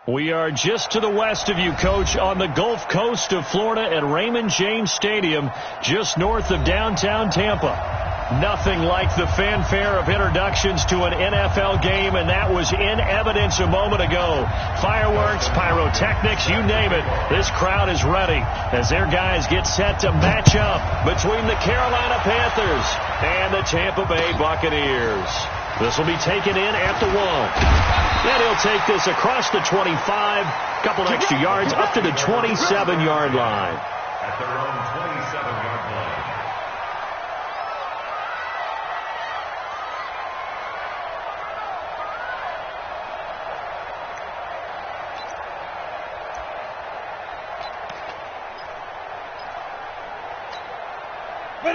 We are just to the west of you, Coach, on the Gulf Coast of Florida at Raymond James Stadium, just north of downtown Tampa. Nothing like the fanfare of introductions to an NFL game, and that was in evidence a moment ago. Fireworks, pyrotechnics, you name it. This crowd is ready as their guys get set to match up between the Carolina Panthers and the Tampa Bay Buccaneers. This will be taken in at the 1. And he'll take this across the 25, couple extra yards up to the 27-yard line. At their own 27-yard line.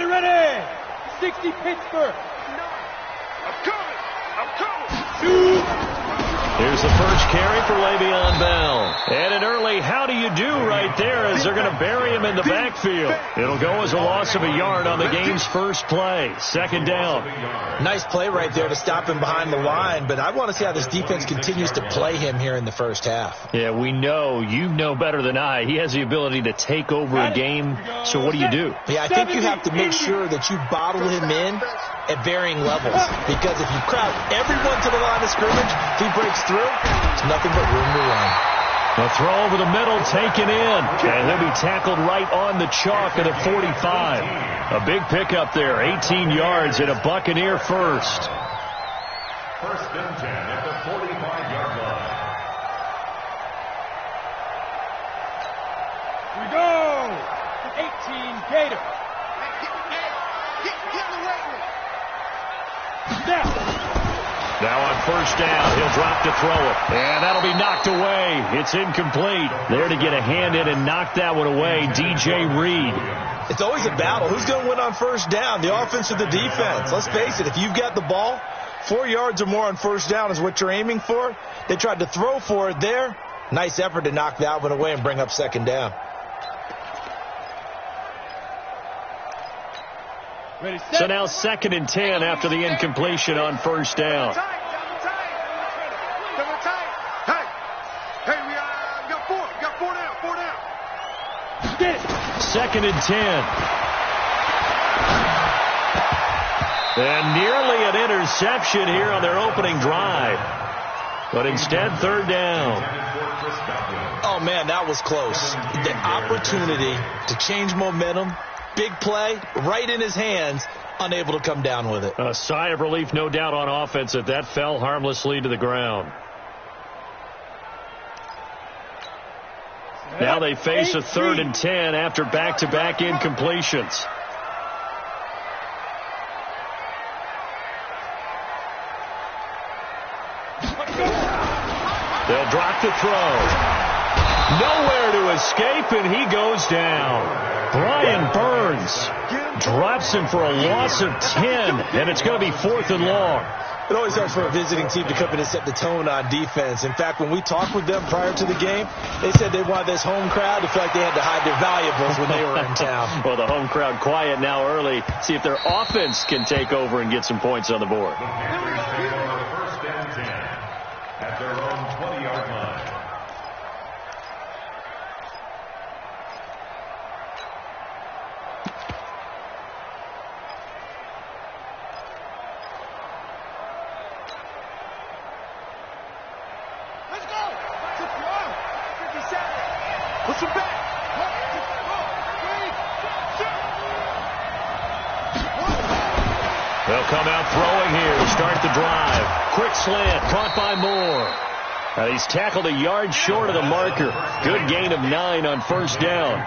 Ready! 60 Pittsburgh. I'm coming. Here's the first carry for Le'Veon Bell. And an early how do you do right there as they're going to bury him in the backfield. It'll go as a loss of a yard on the game's first play. Second down. Nice play right there to stop him behind the line, but I want to see how this defense continues to play him here in the first half. Yeah, we know. You know better than I. He has the ability to take over a game, so what do you do? Yeah, I think you have to make sure that you bottle him in at varying levels, because if you crowd everyone to the line of scrimmage, if he breaks through, there's nothing but room to run. A throw over the middle taken in, and he'll be tackled right on the chalk at a 45. A big pickup there, 18 yards and a Buccaneer first. First and 10 at the 45-yard line. Here we go. 18 Gator. Now on first down, he'll drop to throw it. And that'll be knocked away. It's incomplete. There to get a hand in and knock that one away, DJ Reed. It's always a battle. Who's going to win on first down, the offense or the defense? Let's face it, if you've got the ball, 4 yards or more on first down is what you're aiming for. They tried to throw for it there. Nice effort to knock that one away and bring up second down. So now second and 10 after the incompletion on first down. Hey, we got four. We got four down. Second and 10. And nearly an interception here on their opening drive. But instead, third down. Oh, man, that was close. The opportunity to change momentum. Big play, right in his hands, unable to come down with it. A sigh of relief, no doubt, on offense that that fell harmlessly to the ground. Now they face a third and 10 after back-to-back incompletions. They'll drop the throw. Nowhere to escape, and he goes down. Brian Burns drops him for a loss of 10, and it's going to be 4th and long. It always helps for a visiting team to come in and set the tone on defense. In fact, when we talked with them prior to the game, they said they wanted this home crowd to feel like they had to hide their valuables when they were in town. Well, the home crowd quiet now early. See if their offense can take over and get some points on the board. The Panthers take over first and 10 at their own 20-yard line. They'll come out throwing here to start the drive. Quick slant, caught by Moore. He's tackled a yard short of the marker. Good gain of 9 on first down.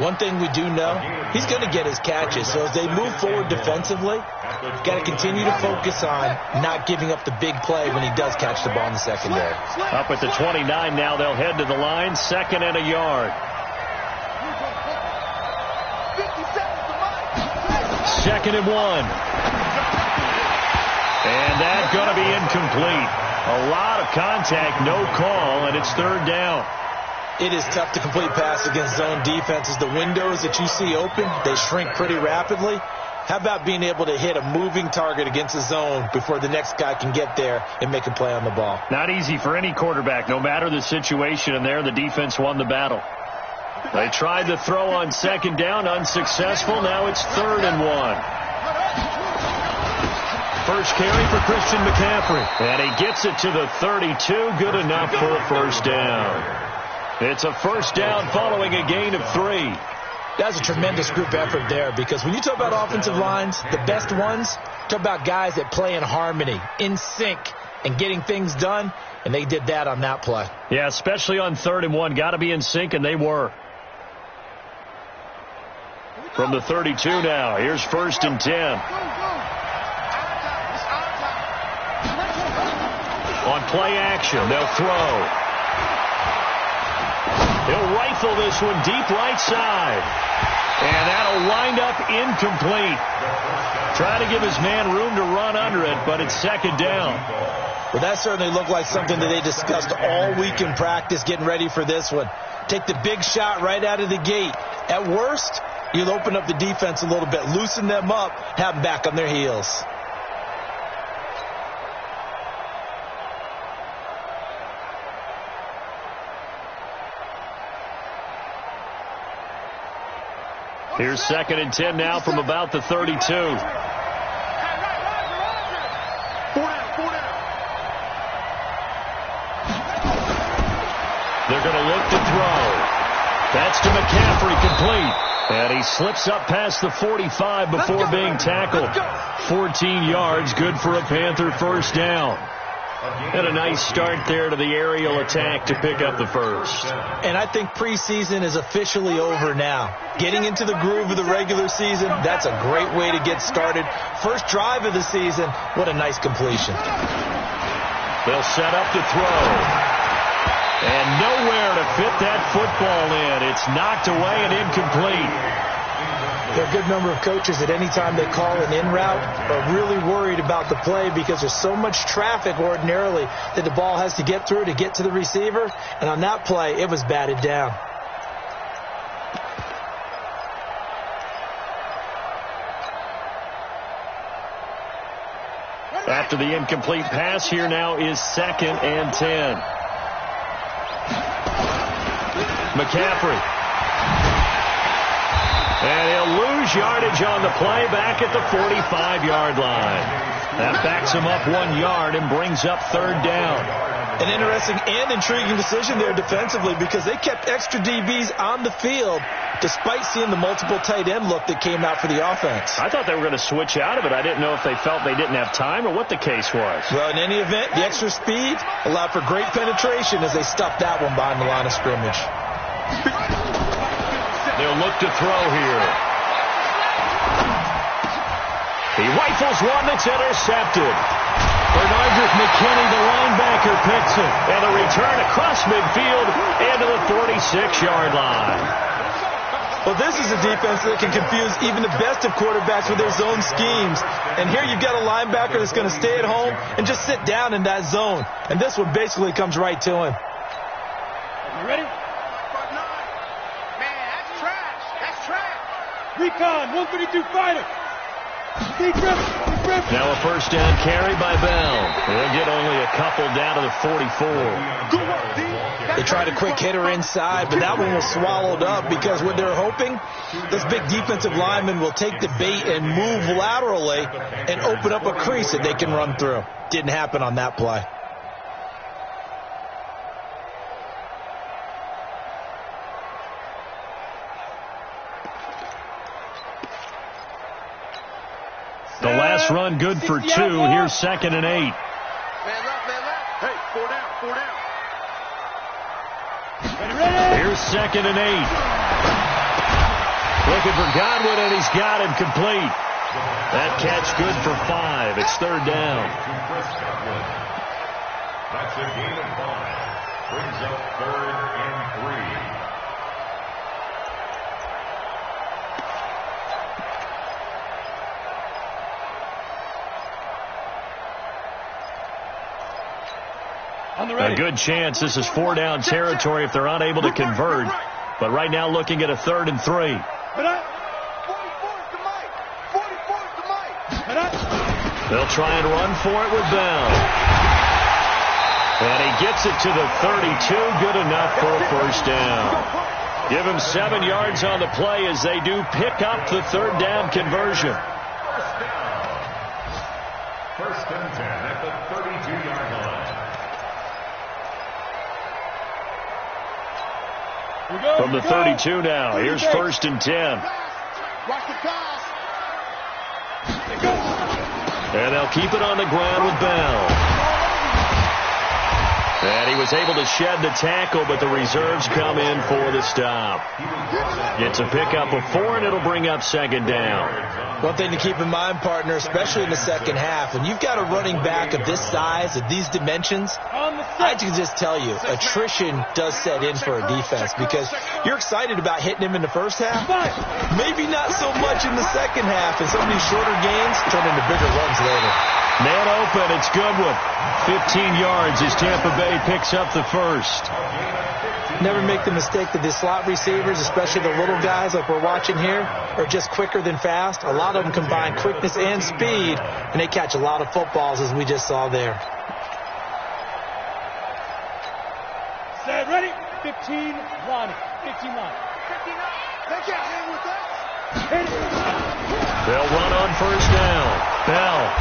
One thing we do know, he's going to get his catches. So as they move forward defensively, got to continue to focus on not giving up the big play when he does catch the ball in the secondary. Up at the 29 now, they'll head to the line, 2nd and a yard. 2nd and 1. And that's going to be incomplete. A lot of contact, no call, and it's 3rd down. It is tough to complete pass against zone defenses. The windows that you see open, they shrink pretty rapidly. How about being able to hit a moving target against a zone before the next guy can get there and make a play on the ball? Not easy for any quarterback, no matter the situation, and there the defense won the battle. They tried to throw on second down, unsuccessful. Now it's 3rd and 1. First carry for Christian McCaffrey. And he gets it to the 32. Good enough for a first down. It's a first down following a gain of 3. That's a tremendous group effort there, because when you talk about offensive lines, the best ones, talk about guys that play in harmony, in sync, and getting things done, and they did that on that play. Yeah, especially on 3rd and 1. Got to be in sync, and they were. From the 32 now, here's 1st and 10. On play action, they'll throw. He'll rifle this one deep right side. And that'll wind up incomplete. Trying to give his man room to run under it, but it's 2nd down. Well, that certainly looked like something that they discussed all week in practice, getting ready for this one. Take the big shot right out of the gate. At worst, you'll open up the defense a little bit, loosen them up, have them back on their heels. Here's 2nd and 10 now from about the 32. They're going to look to throw. That's to McCaffrey, complete. And he slips up past the 45 before being tackled. 14 yards, good for a Panther first down. And a nice start there to the aerial attack to pick up the first. And I think preseason is officially over now. Getting into the groove of the regular season, that's a great way to get started. First drive of the season, what a nice completion. They'll set up to throw. And nowhere to fit that football in. It's knocked away and incomplete. There are a good number of coaches at any time they call an in route are really worried about the play, because there's so much traffic ordinarily that the ball has to get through to get to the receiver. And on that play, it was batted down. After the incomplete pass, here now is 2nd and 10. McCaffrey. And he'll lose yardage on the play back at the 45-yard line. That backs him up 1 yard and brings up 3rd down. An interesting and intriguing decision there defensively, because they kept extra DBs on the field despite seeing the multiple tight end look that came out for the offense. I thought they were going to switch out of it. I didn't know if they felt they didn't have time or what the case was. Well, in any event, the extra speed allowed for great penetration as they stuffed that one behind the line of scrimmage. They'll look to throw here. He rifles one that's intercepted. Bernardrick McKinney, the linebacker, picks it. And a return across midfield into the 46-yard line. Well, this is a defense that can confuse even the best of quarterbacks with their zone schemes. And here you've got a linebacker that's going to stay at home and just sit down in that zone. And this one basically comes right to him. You ready? Man, that's trash. That's trash. Recon, 132 fighter. Now a first down carry by Bell. They'll get only a couple down to the 44. They tried a quick hitter inside, but that one was swallowed up, because what they're hoping, this big defensive lineman will take the bait and move laterally and open up a crease that they can run through. Didn't happen on that play. The last run good for 2. Here's 2nd and 8. Man left, man left. Hey, 4 down, 4 down. Here's 2nd and 8. Looking for Godwin, and he's got him complete. That catch good for 5. It's 3rd down. That's a gain of 5. Brings up 3rd and 3. A good chance this is 4-down territory if they're unable to convert. But right now looking at a 3rd and 3. They'll try and run for it with Bell. And he gets it to the 32. Good enough for a first down. Give him 7 yards on the play as they do pick up the third down conversion. First and 10 at the 32-yard line. From the 32 now, here's first and 10. And they'll keep it on the ground with Bell. And he was able to shed the tackle, but the reserves come in for the stop. It's a pickup of 4, and it'll bring up second down. One thing to keep in mind, partner, especially in the second half, when you've got a running back of this size, of these dimensions, I can just tell you, attrition does set in for a defense because you're excited about hitting him in the first half. Maybe not so much in the second half, and some of these shorter gains turn into bigger runs later. Man open, it's Goodwin. 15 yards as Tampa Bay picks up the first. Never make the mistake that the slot receivers, especially the little guys like we're watching here, are just quicker than fast. A lot of them combine quickness and speed, and they catch a lot of footballs, as we just saw there. Set, ready? 15, line. 15, line. 15, line. They can't hang with us. They'll run on first down. Bell.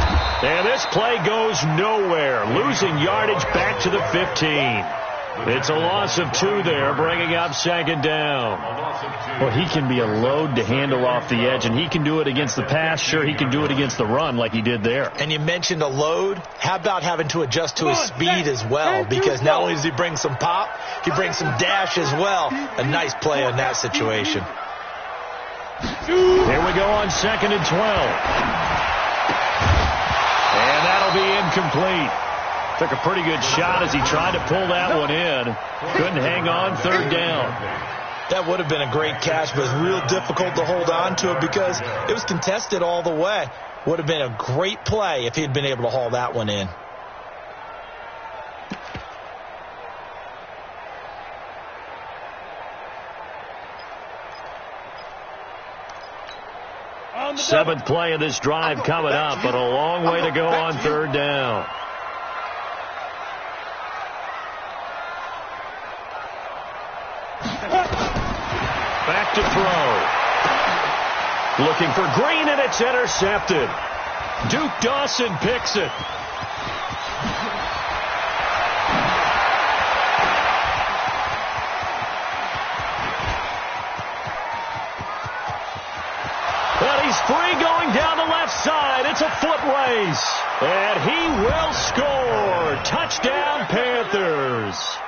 And this play goes nowhere. Losing yardage back to the 15. It's a loss of 2 there, bringing up second down. Well, he can be a load to handle off the edge, and he can do it against the pass. Sure, he can do it against the run like he did there. And you mentioned a load. How about having to adjust to his speed as well? Because not only does he bring some pop, he brings some dash as well. A nice play on that situation. Here we go on second and 12. And that'll be incomplete. Took a pretty good shot as he tried to pull that one in. Couldn't hang on, third down. That would have been a great catch, but it's real difficult to hold on to it because it was contested all the way. Would have been a great play if he had been able to haul that one in. Seventh play of this drive coming up, but a long way to go on third down. Back to throw. Looking for Green, and it's intercepted. Duke Dawson picks it. And he's free going down the left side. It's a foot race. And he will score. Touchdown, Panthers.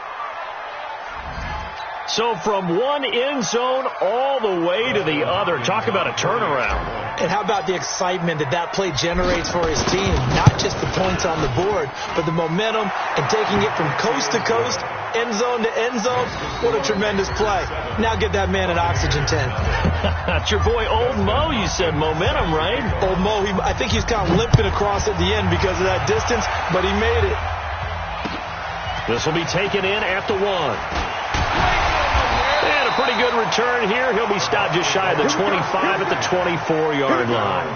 So from one end zone all the way to the other. Talk about a turnaround. And how about the excitement that play generates for his team? Not just the points on the board, but the momentum and taking it from coast to coast, end zone to end zone. What a tremendous play. Now get that man an oxygen tank. That's your boy Old Mo. You said momentum, right? Old Mo, I think he's kind of limping across at the end because of that distance, but he made it. This will be taken in at the 1. And a pretty good return here. He'll be stopped just shy of the 25 at the 24-yard line.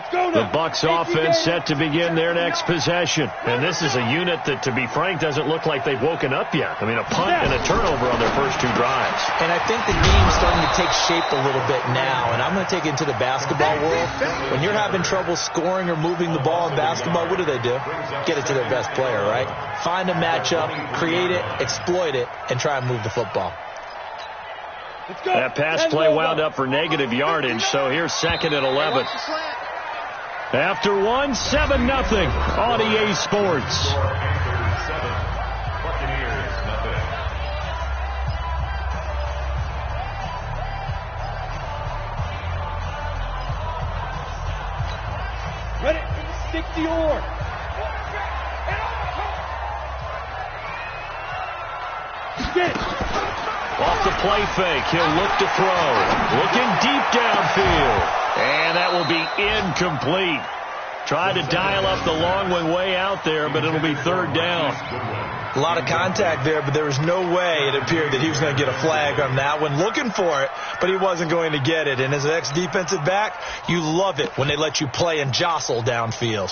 The Bucs offense set to begin their next possession. And this is a unit that, to be frank, doesn't look like they've woken up yet. I mean, a punt and a turnover on their first 2 drives. And I think the game's starting to take shape a little bit now. And I'm going to take it into the basketball world. When you're having trouble scoring or moving the ball in basketball, what do? Get it to their best player, right? Find a matchup, create it, exploit it, and try and move the football. That pass play wound up for negative yardage, so here's second and 11. After 1, 7-0 on EA Sports. Ready? Stick the oar. Get it. Off the play fake, he'll look to throw. Looking deep downfield. And that will be incomplete. Tried to dial up the long one way out there, but it'll be third down. A lot of contact there, but there was no way it appeared that he was going to get a flag on that one. Looking for it, but he wasn't going to get it. And as an ex-defensive back, you love it when they let you play and jostle downfield.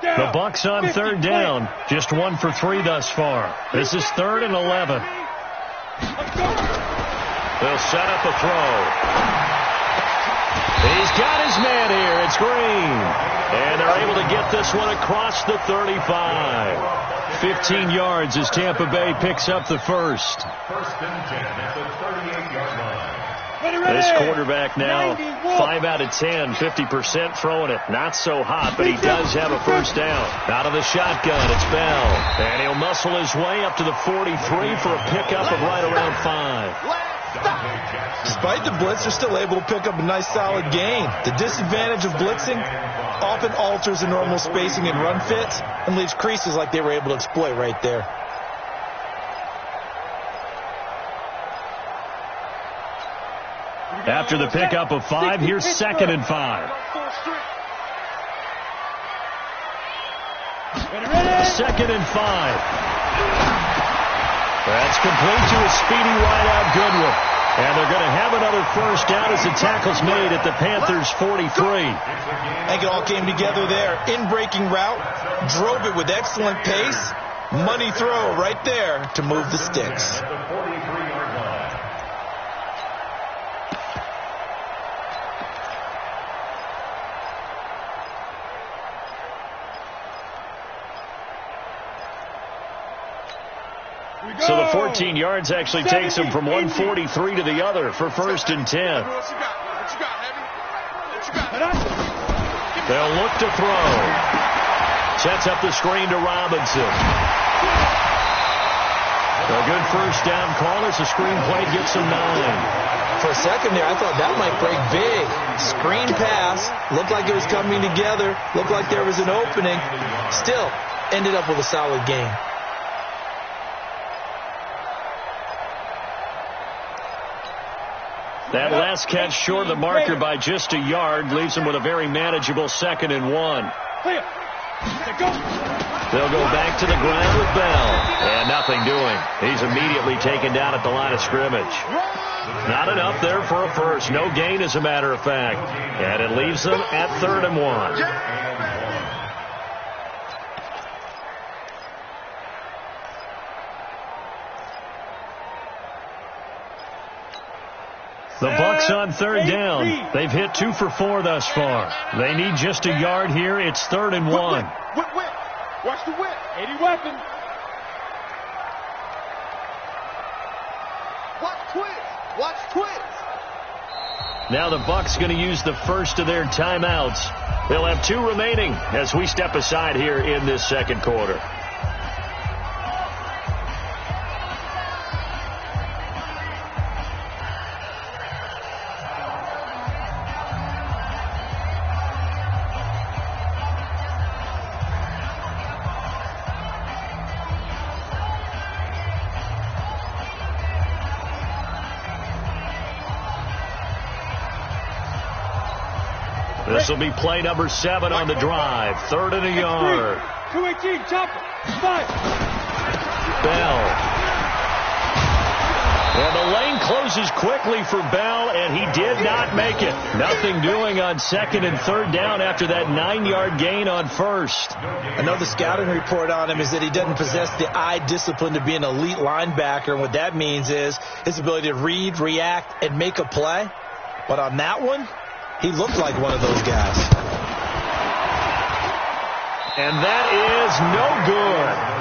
The Bucks on third down. Just 1 for 3 thus far. This is 3rd and 11. They'll set up a throw. He's got his man here. It's Green. And they're able to get this one across the 35. 15 yards as Tampa Bay picks up the first. First and 10 at the 38-yard line. This quarterback now 5 out of 10, 50% throwing it. Not so hot, but he does have a first down. Out of the shotgun, it's Bell. And he'll muscle his way up to the 43 for a pickup of right around 5. Despite the blitz, they're still able to pick up a nice solid gain. The disadvantage of blitzing often alters the normal spacing and run fits and leaves creases like they were able to exploit right there. After the pickup of 5, here's 2nd and 5. 2nd and 5. That's complete to a speedy wideout Goodwin. And they're going to have another first down as the tackle's made at the Panthers' 43. I think it all came together there. In-breaking route, drove it with excellent pace. Money throw right there to move the sticks. So the 14 yards actually takes him from 143 to the other for 1st and 10. They'll look to throw. Sets up the screen to Robinson. A good first down call as the screenplay gets him 9. For a second there, I thought that might break big. Screen pass. Looked like it was coming together. Looked like there was an opening. Still ended up with a solid gain. That last catch short of the marker by just a yard leaves him with a very manageable 2nd and 1. They'll go back to the ground with Bell. And nothing doing. He's immediately taken down at the line of scrimmage. Not enough there for a first. No gain, as a matter of fact. And it leaves them at 3rd and 1. The Bucks on third down. They've hit 2 for 4 thus far. They need just a yard here. It's 3rd and 1. Whip. Watch the whip. 80 weapon. Watch twist. Now the Bucks going to use the first of their timeouts. They'll have 2 remaining as we step aside here in this second quarter. This will be play number 7 on the drive. 3rd and a yard. 218, chopper. 5. Bell. And the lane closes quickly for Bell, and he did not make it. Nothing doing on 2nd and 3rd down after that 9-yard gain on 1st. I know the scouting report on him is that he doesn't possess the eye discipline to be an elite linebacker, and what that means is his ability to read, react, and make a play. But on that one, he looked like one of those guys. And that is no good.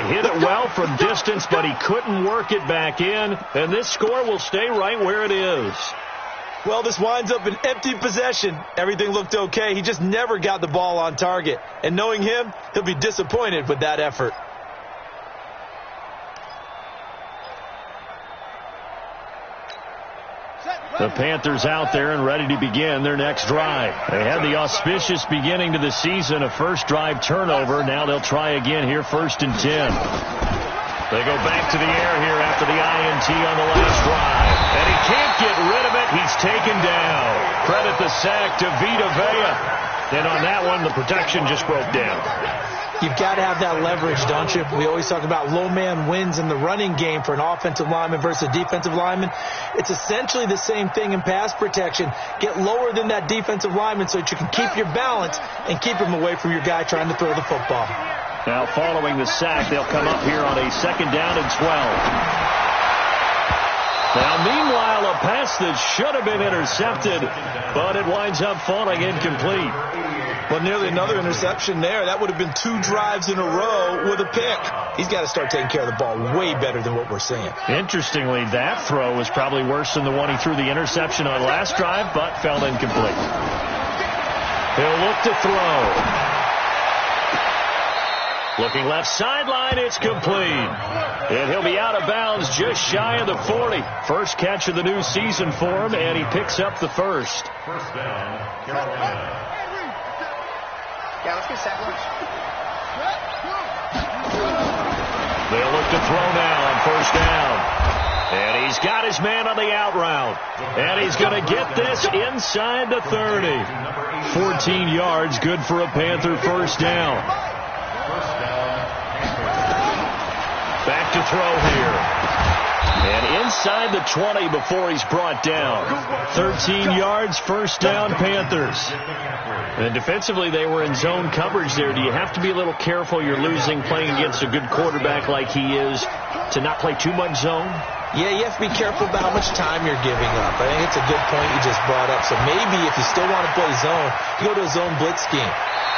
Hit it well from distance, but he couldn't work it back in. And this score will stay right where it is. Well, this winds up an empty possession. Everything looked okay. He just never got the ball on target. And knowing him, he'll be disappointed with that effort. The Panthers out there and ready to begin their next drive. They had the auspicious beginning to the season, a first drive turnover. Now they'll try again here, 1st and 10. They go back to the air here after the INT on the last drive. And he can't get rid of it. He's taken down. Credit the sack to Vita Vea. And on that one, the protection just broke down. You've got to have that leverage, don't you? We always talk about low man wins in the running game for an offensive lineman versus a defensive lineman. It's essentially the same thing in pass protection. Get lower than that defensive lineman so that you can keep your balance and keep him away from your guy trying to throw the football. Now, following the sack, they'll come up here on a 2nd down and 12. Now, meanwhile, a pass that should have been intercepted, but it winds up falling incomplete. Well, nearly another interception there. That would have been 2 drives in a row with a pick. He's got to start taking care of the ball way better than what we're seeing. Interestingly, that throw was probably worse than the one he threw the interception on last drive, but fell incomplete. He'll look to throw. Looking left sideline, it's complete. And he'll be out of bounds just shy of the 40. First catch of the new season for him, and he picks up the first. First down, Carolina. Yeah, let's get sack lunch. They'll look to throw now on first down. And he's got his man on the out route. And he's going to get this inside the 30. 14 yards, good for a Panther first down. Back to throw here. And inside the 20 before he's brought down. 13 yards, first down, Panthers. And defensively, they were in zone coverage there. Do you have to be a little careful you're losing playing against a good quarterback like he is to not play too much zone? Yeah, you have to be careful about how much time you're giving up. I think it's a good point you just brought up. So maybe if you still want to play zone, you go to a zone blitz scheme.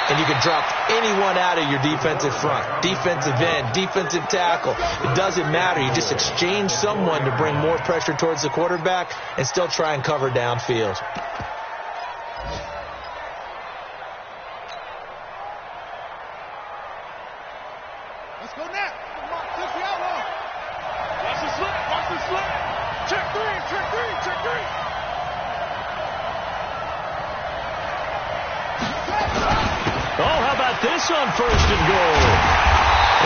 And you can drop anyone out of your defensive front, defensive end, defensive tackle. It doesn't matter. You just exchange someone to bring more pressure towards the quarterback and still try and cover downfield. Let's go now. Take the outlaw. Watch the slip. Watch the slip. Check 3. Check 3. Check 3. Oh, how about this on first and goal?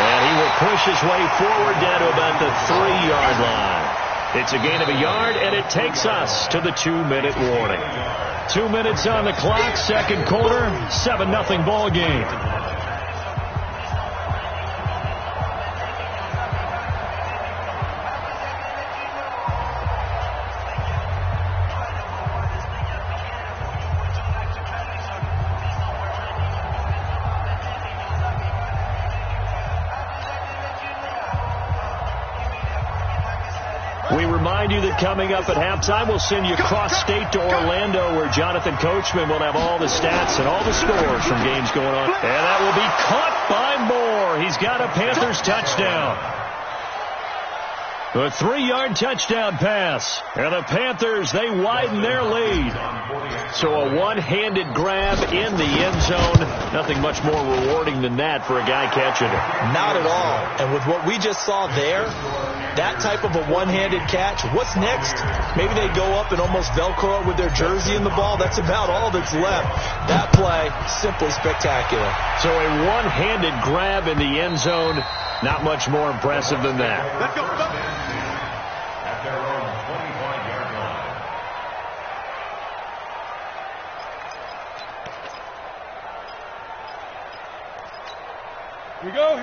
And he will push his way forward down to about the 3-yard line. It's a gain of a yard, and it takes us to the 2-minute warning. 2 minutes on the clock, second quarter, 7-0 ball game. We remind you that coming up at halftime, we'll send you cross-state to Orlando, where Jonathan Coachman will have all the stats and all the scores from games going on. And that will be caught by Moore. He's got a Panthers touchdown. A 3-yard touchdown pass. And the Panthers, they widen their lead. So a one-handed grab in the end zone. Nothing much more rewarding than that for a guy catching it. Not at all. And with what we just saw there, that type of a one-handed catch, what's next? Maybe they go up and almost Velcro it with their jersey in the ball. That's about all that's left. That play, simply spectacular. So a one-handed grab in the end zone, not much more impressive than that. Let's go. At their own 25-yard line.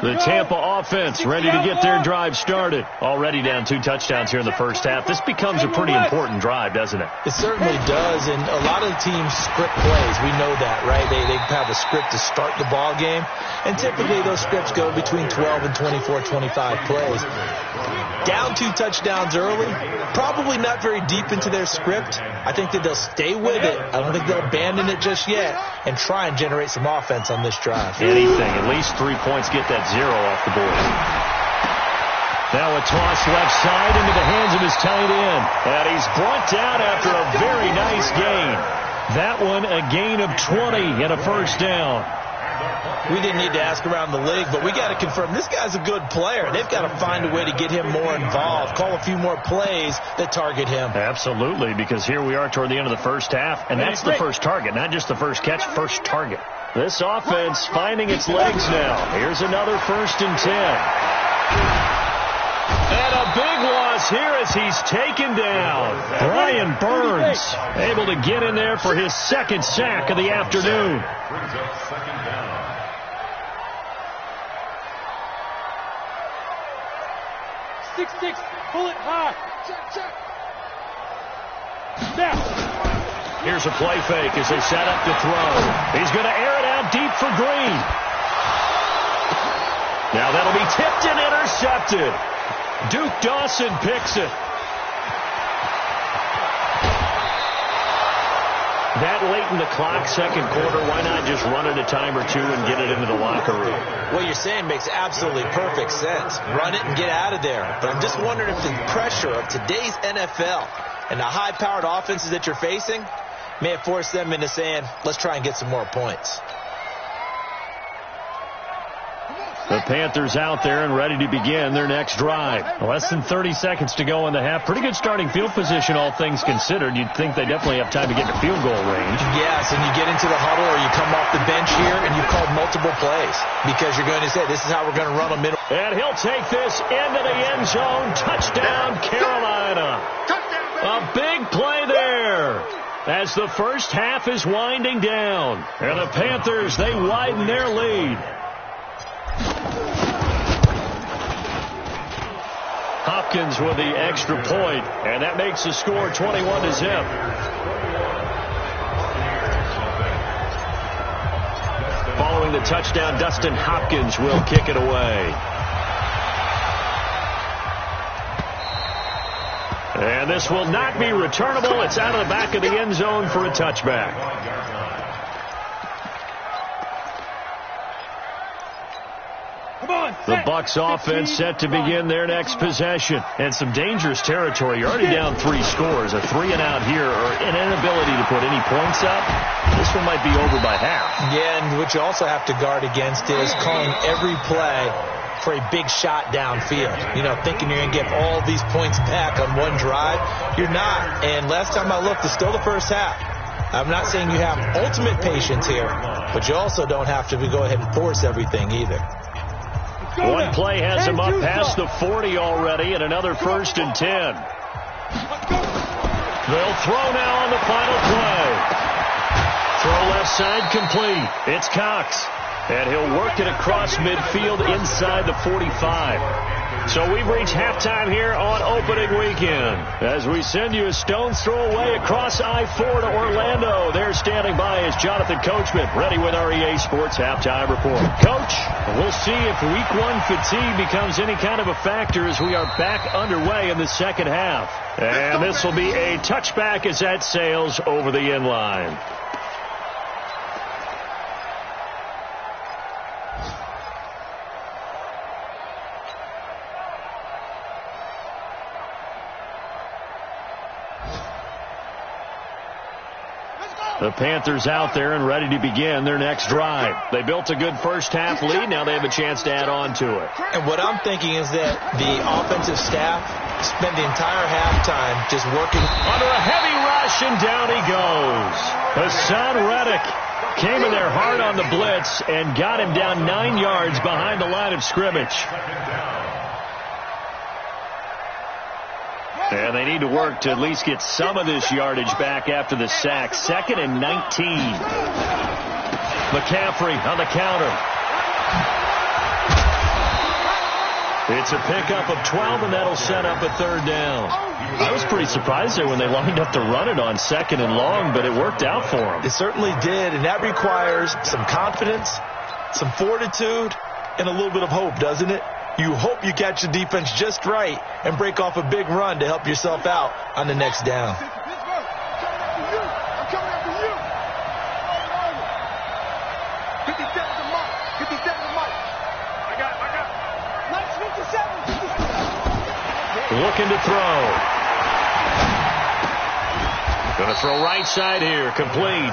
The Tampa offense ready to get their drive started. Already down 2 touchdowns here in the first half. This becomes a pretty important drive, doesn't it? It certainly does, and a lot of the teams script plays. We know that, right? They have a script to start the ball game, and typically those scripts go between 12 and 24, 25 plays. Down 2 touchdowns early, probably not very deep into their script. I think that they'll stay with it. I don't think they'll abandon it just yet and try and generate some offense on this drive. Anything, at least 3 points, get that 0 off the board. Now a toss left side into the hands of his tight end. And he's brought down after a very nice gain. That one a gain of 20 and a first down. We didn't need to ask around the league, but we got to confirm this guy's a good player. They've got to find a way to get him more involved, call a few more plays that target him. Absolutely, because here we are toward the end of the first half, and that's the first target, not just the first catch, first target. This offense finding its legs now. Here's another 1st and 10. And a big loss here as he's taken down. Brian Burns able to get in there for his second sack of the afternoon. Brings up second down. 6-6, pull it high. Check. Now. Here's a play fake as they set up to throw. He's going to air it out deep for Green. Now that'll be tipped and intercepted. Duke Dawson picks it. That late in the clock, second quarter, why not just run it a time or two and get it into the locker room? What you're saying makes absolutely perfect sense. Run it and get out of there. But I'm just wondering if the pressure of today's NFL and the high-powered offenses that you're facing may have forced them into saying, let's try and get some more points. The Panthers out there and ready to begin their next drive. Less than 30 seconds to go in the half. Pretty good starting field position, all things considered. You'd think they definitely have time to get to field goal range. Yes, and you get into the huddle or you come off the bench here and you've called multiple plays because you're going to say, this is how we're going to run a middle. And he'll take this into the end zone. Touchdown, Carolina. A big play there as the first half is winding down. And the Panthers, they widen their lead. Hopkins with the extra point, and that makes the score 21-0. Following the touchdown, Dustin Hopkins will kick it away. And this will not be returnable. It's out of the back of the end zone for a touchback. The Bucs offense set to begin their next possession. And some dangerous territory. You're already down 3 scores. A 3-and-out here or an inability to put any points up. This one might be over by half. Yeah, and what you also have to guard against is calling every play for a big shot downfield. You know, thinking you're going to get all these points back on one drive. You're not. And last time I looked, it's still the first half. I'm not saying you have ultimate patience here, but you also don't have to go ahead and force everything either. One play has him up past the 40 already, and another 1st and 10. They'll throw now on the final play. Throw left side complete. It's Cox. And he'll work it across midfield inside the 45. So we've reached halftime here on opening weekend. As we send you a stone's throw away across I-4 to Orlando. There standing by is Jonathan Coachman, ready with our EA Sports Halftime Report. Coach, we'll see if Week 1 fatigue becomes any kind of a factor as we are back underway in the second half. And this will be a touchback as that sails over the end line. The Panthers out there and ready to begin their next drive. They built a good first half lead. Now they have a chance to add on to it. And what I'm thinking is that the offensive staff spent the entire halftime just working. Under a heavy rush, and down he goes. Hassan Reddick came in there hard on the blitz and got him down 9 yards behind the line of scrimmage. And they need to work to at least get some of this yardage back after the sack. 2nd and 19. McCaffrey on the counter. It's a pickup of 12, and that'll set up a 3rd down. I was pretty surprised there when they lined up to run it on 2nd and long, but it worked out for them. It certainly did, and that requires some confidence, some fortitude, and a little bit of hope, doesn't it? You hope you catch the defense just right and break off a big run to help yourself out on the next down. I'm coming after you. 57 to Mike. 57 to Mike. I got it. 57. Looking to throw. Going to throw right side here. Complete.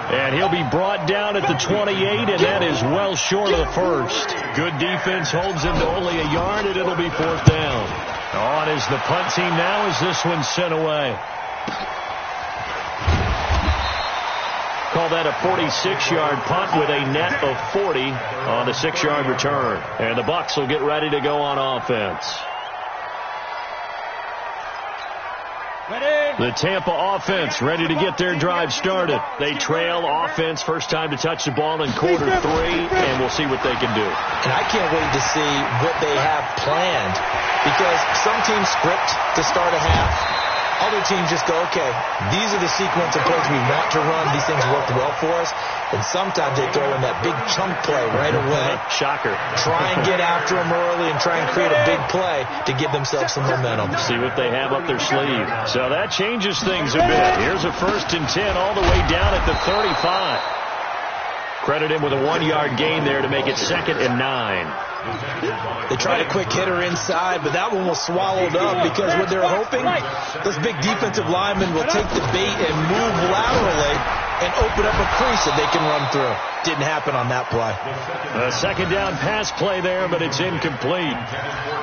And he'll be brought down at the 28, and that is well short of the first. Good defense holds him to only a yard, and it'll be 4th down. On is the punt team now as this one's sent away. Call that a 46-yard punt with a net of 40 on the 6-yard return. And the Bucs will get ready to go on offense. The Tampa offense ready to get their drive started. They trail offense first time to touch the ball in quarter 3, and we'll see what they can do. And I can't wait to see what they have planned, because some teams script to start a half. Other teams just go, okay, these are the sequence of plays we want to run. These things work well for us. And sometimes they throw in that big chunk play right away. Shocker. Try and get after them early and try and create a big play to give themselves some momentum. See what they have up their sleeve. So that changes things a bit. Here's a 1st and 10 all the way down at the 35. Credit him with a 1-yard gain there to make it 2nd and 9. They tried a quick hitter inside, but that one was swallowed up because what they're hoping, this big defensive lineman will take the bait and move laterally and open up a crease that they can run through. Didn't happen on that play. A 2nd down pass play there, but it's incomplete.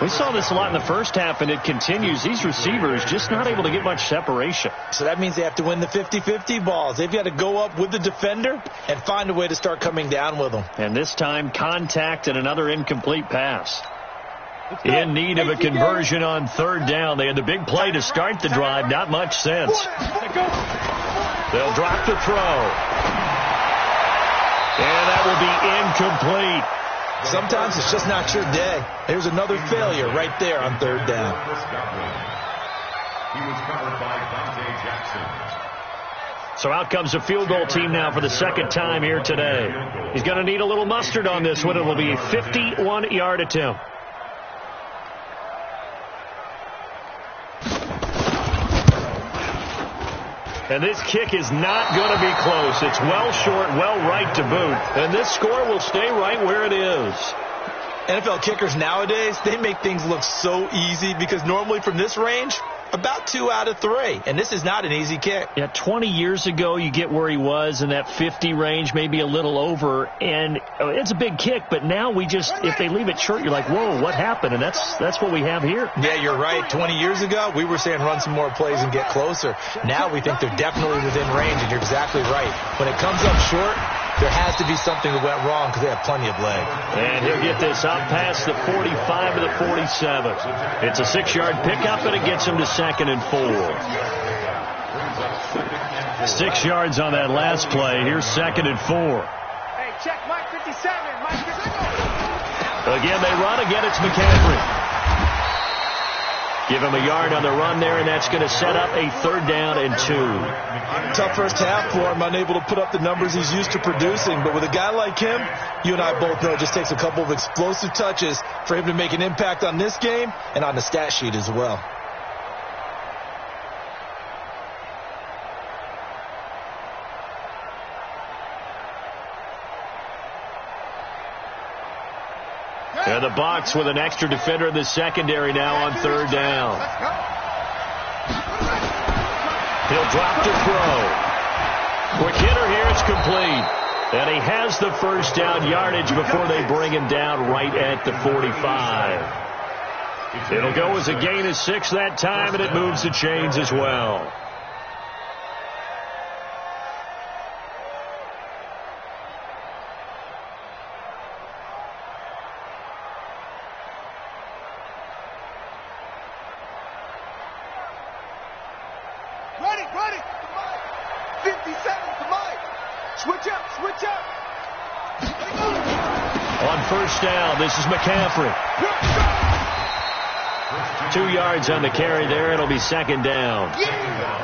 We saw this a lot in the first half, and it continues. These receivers just not able to get much separation. So that means they have to win the 50-50 balls. They've got to go up with the defender and find a way to start coming down with them. And this time, contact and another incomplete pass. In need of a conversion on 3rd down. They had the big play to start the drive. Not much sense. They'll drop the throw. And that will be incomplete. Sometimes it's just not your day. There's another failure right there on 3rd down. He was covered by Dante Jackson. So out comes the field goal team now for the 2nd time here today. He's going to need a little mustard on this one. It will be a 51-yard attempt. And this kick is not going to be close. It's well short, well right to boot. And this score will stay right where it is. NFL kickers nowadays, they make things look so easy because normally from this range, about 2 out of 3. And this is not an easy kick. Yeah, 20 years ago, you get where he was in that 50 range, maybe a little over. And it's a big kick, but now we just, if they leave it short, you're like, whoa, what happened? And that's what we have here. Yeah, you're right. 20 years ago, we were saying run some more plays and get closer. Now we think they're definitely within range, and you're exactly right. When it comes up short, there has to be something that went wrong because they have plenty of leg. And he'll get this out past the 45 to the 47. It's a 6-yard pickup, and it gets him to 2nd and 4. 6 yards on that last play. Here's 2nd and 4. Hey, check Mike 57. Mike 57. Again, they run. Again, it's McCaffrey. Give him a yard on the run there, and that's going to set up a 3rd down and 2. Tough first half for him, unable to put up the numbers he's used to producing. But with a guy like him, you and I both know it just takes a couple of explosive touches for him to make an impact on this game and on the stat sheet as well. And the box with an extra defender in the secondary now on 3rd down. He'll drop to throw. Quick hitter here, it's complete. And he has the 1st down yardage before they bring him down right at the 45. It'll go as a gain of 6 that time, and it moves the chains as well. Ready. 57 to Mike. Switch up. On 1st down, this is McCaffrey. 2 yards on the carry there. It'll be 2nd down.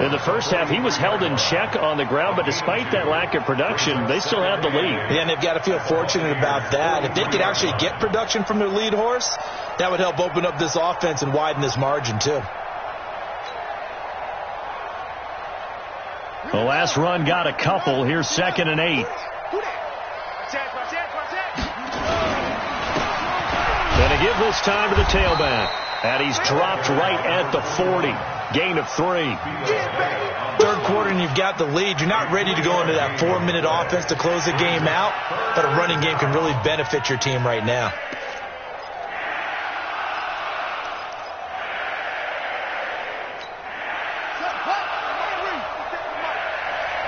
In the first half, he was held in check on the ground, but despite that lack of production, they still have the lead. Yeah, and they've got to feel fortunate about that. If they could actually get production from their lead horse, that would help open up this offense and widen this margin, too. The last run got a couple. Here's 2nd and 8. Going to give this time to the tailback. And he's dropped right at the 40. Gain of 3. 3rd quarter and you've got the lead. You're not ready to go into that 4-minute offense to close the game out. But a running game can really benefit your team right now.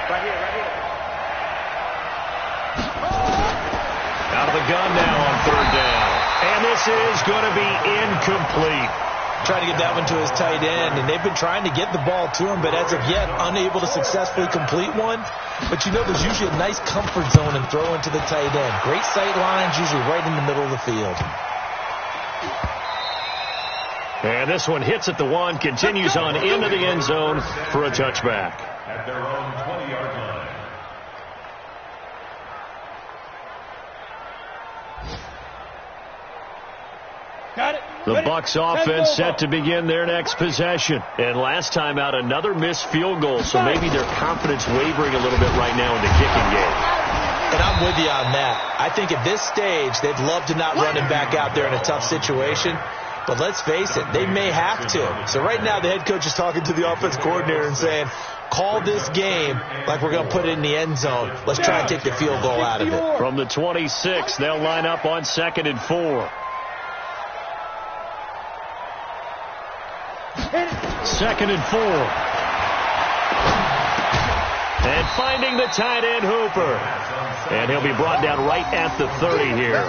Right here. Out of the gun now on 3rd down. And this is going to be incomplete. trying to get that one to his tight end, and they've been trying to get the ball to him, but as of yet, unable to successfully complete one. But you know there's usually a nice comfort zone and throw into the tight end. Great sight lines, usually right in the middle of the field. And this one hits at the 1, continues on into the end zone for a touchback. At their own 20-yard line. Got it. The Ready. Bucs offense set to begin their next possession. And last time out, another missed field goal, so maybe their confidence wavering a little bit right now in the kicking game. And I'm with you on that. I think at this stage, they'd love to not run him back out there in a tough situation. But let's face it, they may have to. So right now, the head coach is talking to the offense coordinator and saying, call this game like we're going to put it in the end zone. Let's try and take the field goal out of it. From the 26, they'll line up on 2nd and 4. 2nd and 4. And finding the tight end, Hooper. And he'll be brought down right at the 30 here.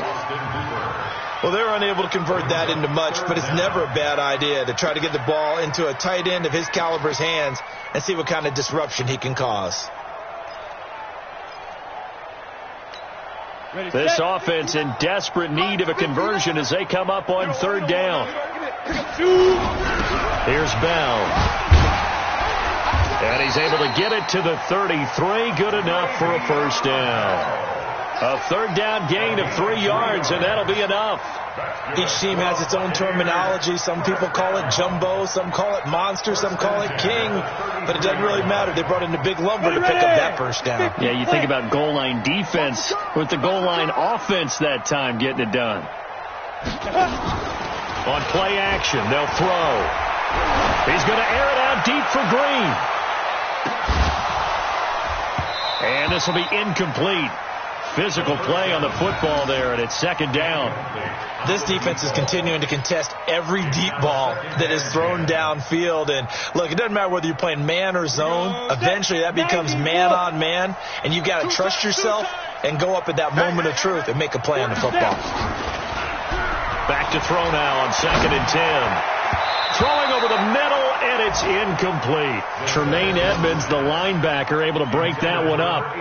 Well, they're unable to convert that into much, but it's never a bad idea to try to get the ball into a tight end of his caliber's hands and see what kind of disruption he can cause. This offense in desperate need of a conversion as they come up on 3rd down. Here's Bell. And he's able to get it to the 33. Good enough for a first down. A 3rd down gain of 3 yards, and that'll be enough. Each team has its own terminology. Some people call it jumbo, some call it monster, some call it king. But it doesn't really matter. They brought in a big lumber to pick up that first down. Yeah, you think about goal line defense with the goal line offense that time getting it done. On play action, they'll throw. He's going to air it out deep for Green. And this will be incomplete. Physical play on the football there, and it's 2nd down. This defense is continuing to contest every deep ball that is thrown downfield. And, look, it doesn't matter whether you're playing man or zone. Eventually that becomes man on man, and you've got to trust yourself and go up at that moment of truth and make a play on the football. Back to throw now on 2nd and 10. Throwing over the middle, and it's incomplete. Tremaine Edmonds, the linebacker, able to break that one up.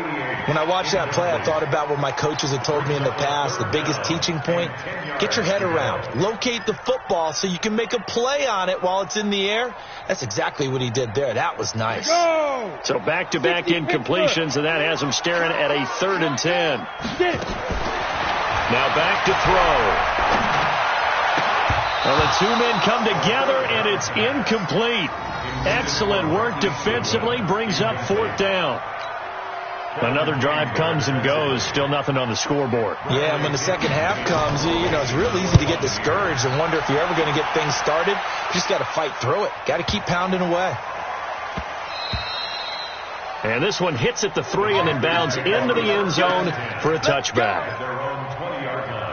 When I watched that play, I thought about what my coaches had told me in the past. The biggest teaching point, get your head around. Locate the football so you can make a play on it while it's in the air. That's exactly what he did there. That was nice. So back-to-back incompletions, and that has him staring at a 3rd and 10. Now back to throw. Well, the 2 men come together, and it's incomplete. Excellent work defensively, brings up 4th down. Another drive comes and goes, still nothing on the scoreboard. Yeah, and when the second half comes, you know, it's real easy to get discouraged and wonder if you're ever going to get things started. You just got to fight through it. Got to keep pounding away. And this one hits at the 3 and then bounds into the end zone for a touchback. Their own 20-yard line.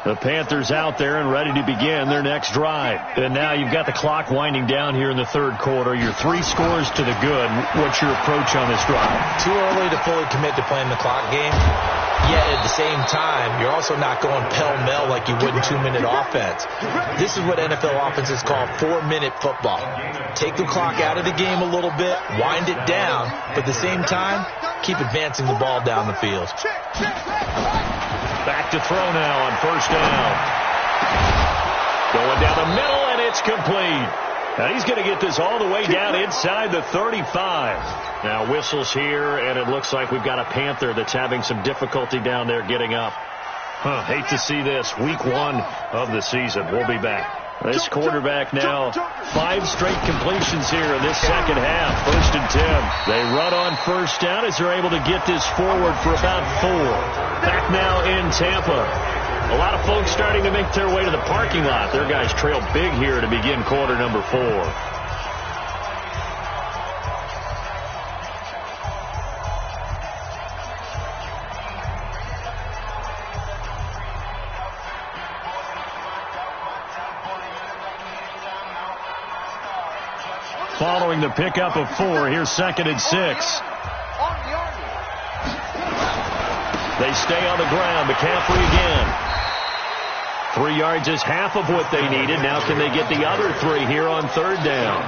The Panthers out there and ready to begin their next drive. And now you've got the clock winding down here in the 3rd quarter. You're 3 scores to the good. What's your approach on this drive? Too early to fully commit to playing the clock game. Yet at the same time, you're also not going pell-mell like you would in 2-minute offense. This is what NFL offenses call 4-minute football. Take the clock out of the game a little bit, wind it down, but at the same time, keep advancing the ball down the field. Back to throw now on 1st down. Going down the middle, and it's complete. Now he's going to get this all the way down inside the 35. Now whistles here, and it looks like we've got a Panther that's having some difficulty down there getting up. Hate to see this. Week 1 of the season. We'll be back. This quarterback now, 5 straight completions here in this second half. 1st and 10. They run on 1st down as they're able to get this forward for about 4. Back now in Tampa. A lot of folks starting to make their way to the parking lot. Their guys trail big here to begin quarter number 4. following the pickup of 4. Here's 2nd and 6. They stay on the ground. McCaffrey again. 3 yards is half of what they needed. Now can they get the other 3 here on 3rd down?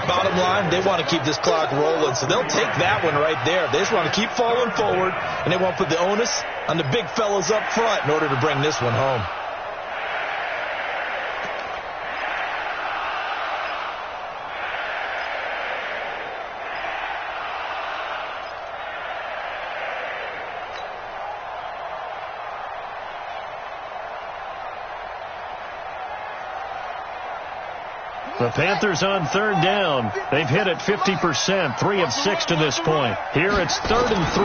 Bottom line, they want to keep this clock rolling, so they'll take that one right there. They just want to keep falling forward, and they want to put the onus on the big fellas up front in order to bring this one home. The Panthers on 3rd down. They've hit it 50%, 3 of 6 to this point. Here it's 3rd and 3.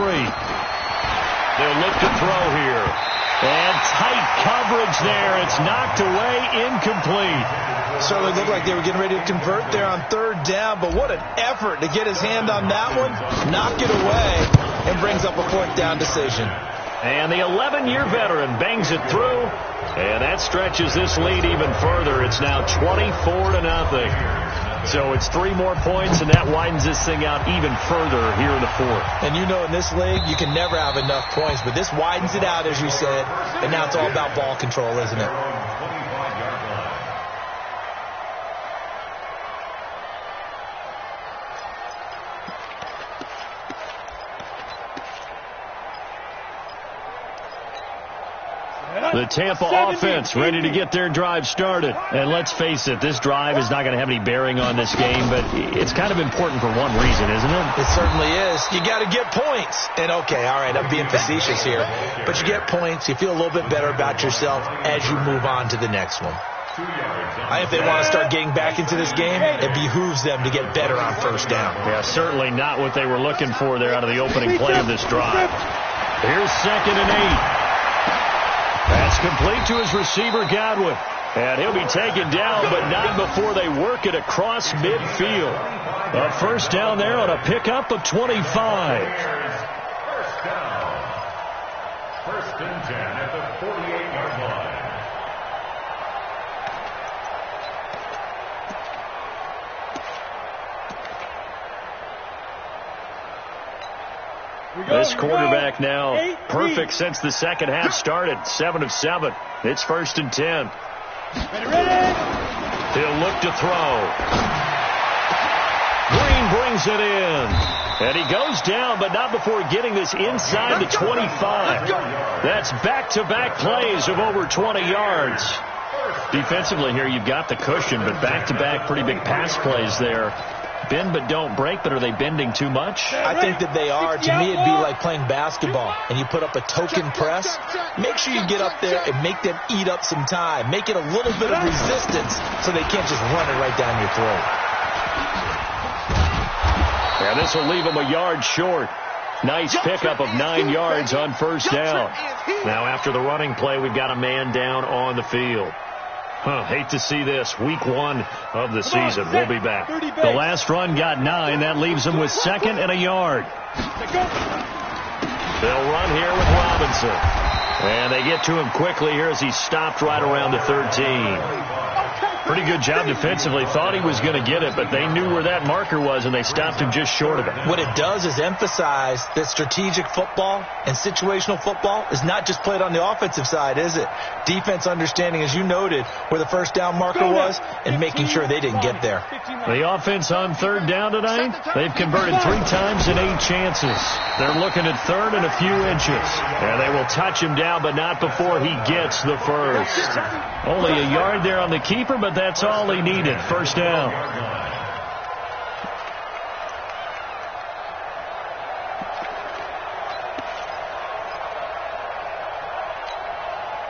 They'll look to throw here. And tight coverage there. It's knocked away, incomplete. Certainly looked like they were getting ready to convert there on 3rd down, but what an effort to get his hand on that one, knock it away, and brings up a 4th down decision. And the 11-year veteran bangs it through, and that stretches this lead even further. It's now 24-0. So it's 3 more points, and that widens this thing out even further here in the 4th. And you know in this league, you can never have enough points, but this widens it out, as you said, and now it's all about ball control, isn't it? The Tampa offense ready to get their drive started. And let's face it, this drive is not going to have any bearing on this game, but it's kind of important for one reason, isn't it? It certainly is. You got to get points. And okay, all right, I'm being facetious here, but you get points, you feel a little bit better about yourself as you move on to the next one. If they want to start getting back into this game, it behooves them to get better on 1st down. Yeah, certainly not what they were looking for there out of the opening play of this drive. Here's 2nd and 8. That's complete to his receiver, Godwin. And he'll be taken down, but not before they work it across midfield. A 1st down there on a pickup of 25. 1st down. 1st and 10 at the 48-yard line. This quarterback now perfect since the 2nd half started. 7 of 7. It's 1st and 10. He'll look to throw. Green brings it in. And he goes down, but not before getting this inside the 25. That's back-to-back plays of over 20 yards. Defensively here, you've got the cushion, but back-to-back pretty big pass plays there. Bend but don't break, but are they bending too much? I think that they are. To me, it'd be like playing basketball, and you put up a token press. Make sure you get up there and make them eat up some time. Make it a little bit of resistance so they can't just run it right down your throat. Yeah, this will leave them a yard short. Nice pickup of 9 yards on 1st down. Now, after the running play, we've got a man down on the field. Hate to see this. Week 1 of the season. We'll be back. The last run got 9. That leaves them with 2nd and a yard. They'll run here with Robinson. And they get to him quickly here as he stopped right around the 13. Pretty good job defensively. Thought he was going to get it, but they knew where that marker was, and they stopped him just short of it. What it does is emphasize that strategic football and situational football is not just played on the offensive side, is it? Defense understanding, as you noted, where the 1st down marker was and making sure they didn't get there. The offense on 3rd down tonight, they've converted 3 times in 8 chances. They're looking at 3rd and a few inches. And they will touch him down, but not before he gets the 1st. Only a yard there on the keeper, but that's all he needed. 1st down.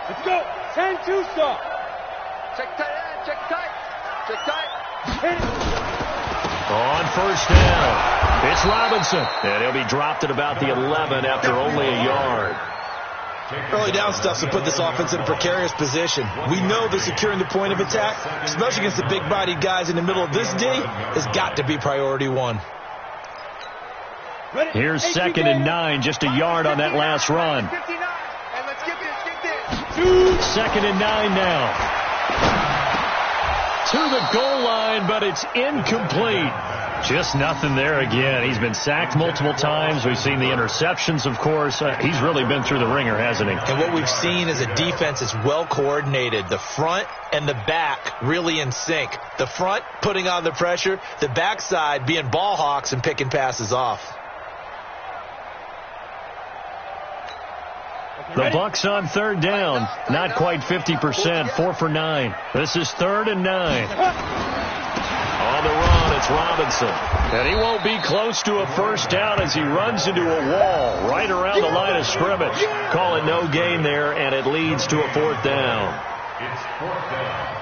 Let's go. 10-2 stop. Check tight, check tight, check tight. On 1st down, it's Robinson. And he'll be dropped at about the 11 after only a yard. Early down stuff to put this offense in a precarious position. We know that securing the point of attack, especially against the big-bodied guys in the middle of this D, has got to be priority 1. Here's 2nd and 9, just a yard on that last run. 2nd and 9 now. to the goal line, but it's incomplete. Just nothing there again. He's been sacked multiple times. We've seen the interceptions, of course. He's really been through the ringer, hasn't he? And what we've seen is a defense is well coordinated. The front and the back really in sync. The front putting on the pressure, the backside being ball hawks and picking passes off. The Bucks on third down. Not quite 50%, 4 for 9. This is 3rd and 9. On the run, it's Robinson. And he won't be close to a first down as he runs into a wall right around the line of scrimmage. Call it no gain there, and it leads to a 4th down. It's 4th down.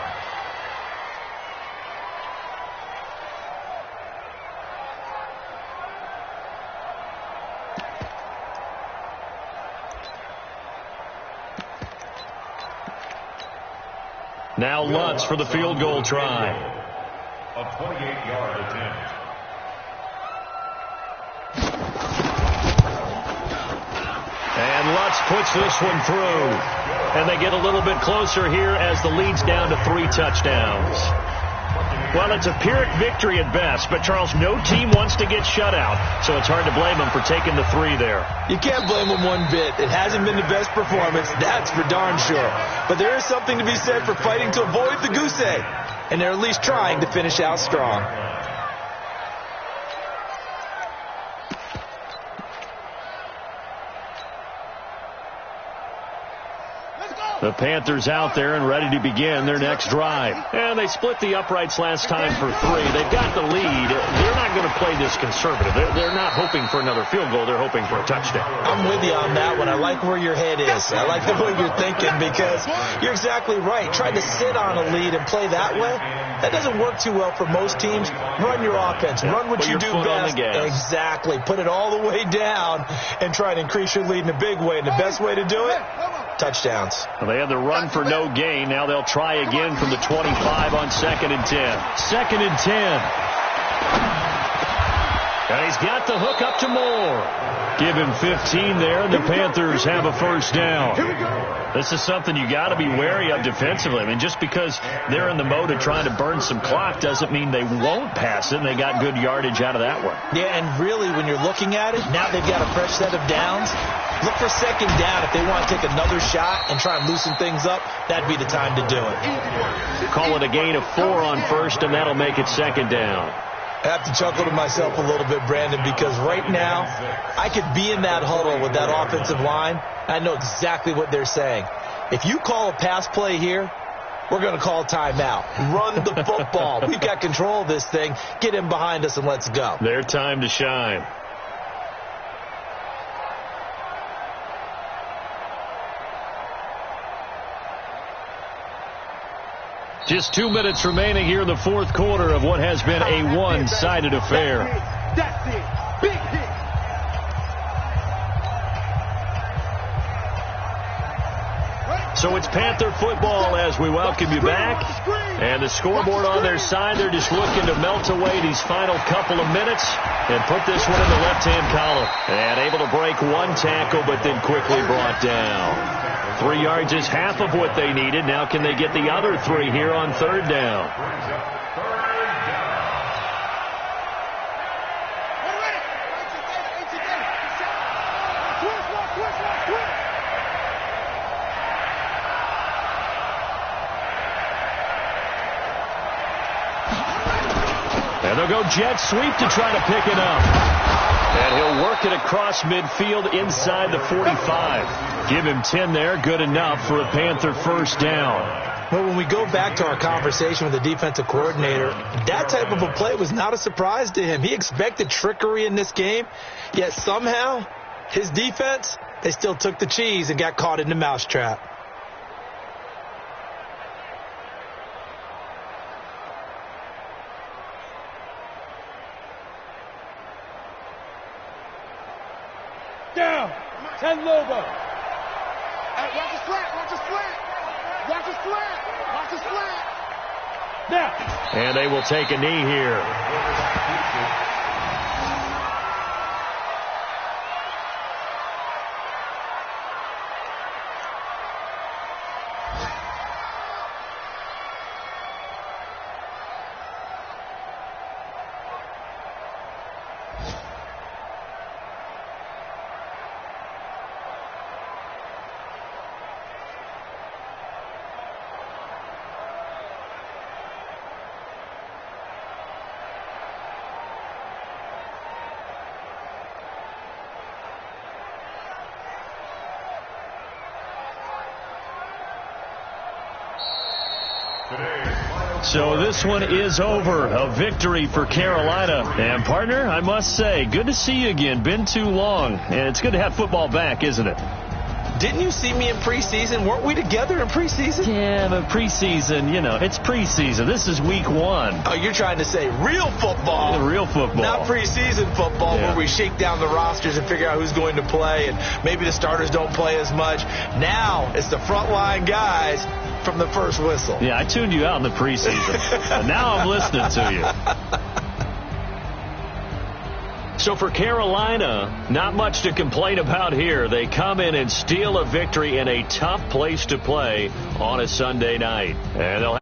Now Lutz for the field goal try. A 28-yard attempt. And Lutz puts this one through. And they get a little bit closer here as the lead's down to 3 touchdowns. Well, it's a Pyrrhic victory at best, but, Charles, no team wants to get shut out, so it's hard to blame them for taking the 3 there. You can't blame them one bit. It hasn't been the best performance, that's for darn sure. But there is something to be said for fighting to avoid the goose egg, and they're at least trying to finish out strong. The Panthers out there and ready to begin their next drive. And they split the uprights last time for 3. They've got the lead. They're not going to play this conservative. They're not hoping for another field goal. They're hoping for a touchdown. I'm with you on that one. I like where your head is. I like the way you're thinking because you're exactly right. Trying to sit on a lead and play that way, that doesn't work too well for most teams. Run your offense. Run what you do best. Exactly. Put it all the way down and try to increase your lead in a big way. And the best way to do it, touchdowns. Well, they had the run for no gain. Now they'll try again from the 25 on 2nd and 10. 2nd and 10. And he's got the hook up to Moore. Give him 15 there, and the Panthers have a first down. This is something you got to be wary of defensively. I mean, just because they're in the mode of trying to burn some clock doesn't mean they won't pass it, and they got good yardage out of that one. Yeah, and really, when you're looking at it, now they've got a fresh set of downs. Look for 2nd down. If they want to take another shot and try and loosen things up, that'd be the time to do it. Call it a gain of 4 on 1st, and that'll make it 2nd down. I have to chuckle to myself a little bit, Brandon, because right now I could be in that huddle with that offensive line. I know exactly what they're saying. If you call a pass play here, we're going to call timeout. Run the football. We've got control of this thing. Get in behind us and let's go. Their time to shine. Just 2 minutes remaining here in the 4th quarter of what has been a one-sided affair. That's it. Big hit. So it's Panther football as we welcome you back. And the scoreboard on their side, they're just looking to melt away these final couple of minutes and put this one in the left-hand column. And able to break 1 tackle, but then quickly brought down. 3 yards is half of what they needed. Now can they get the other 3 here on 3rd down? And they'll go jet sweep to try to pick it up. And he'll work it across midfield inside the 45. Give him 10 there. Good enough for a Panther first down. Well, when we go back to our conversation with the defensive coordinator, that type of a play was not a surprise to him. He expected trickery in this game, yet somehow his defense, they still took the cheese and got caught in the mousetrap. Down. 10 Lobo. Hey, watch the slant. Watch the slant. Watch the slant. Watch the slant. Now. And they will take a knee here. So this one is over. A victory for Carolina. And, partner, I must say, good to see you again. Been too long. And it's good to have football back, isn't it? Didn't you see me in preseason? Weren't we together in preseason? Yeah, but preseason, it's preseason. This is week 1. Oh, you're trying to say real football. Real football. Not preseason football where we shake down the rosters and figure out who's going to play, and maybe the starters don't play as much. Now it's the frontline guys from the first whistle. Yeah, I tuned you out in the preseason. And now I'm listening to you. So for Carolina, not much to complain about here. They come in and steal a victory in a tough place to play on a Sunday night. And they'll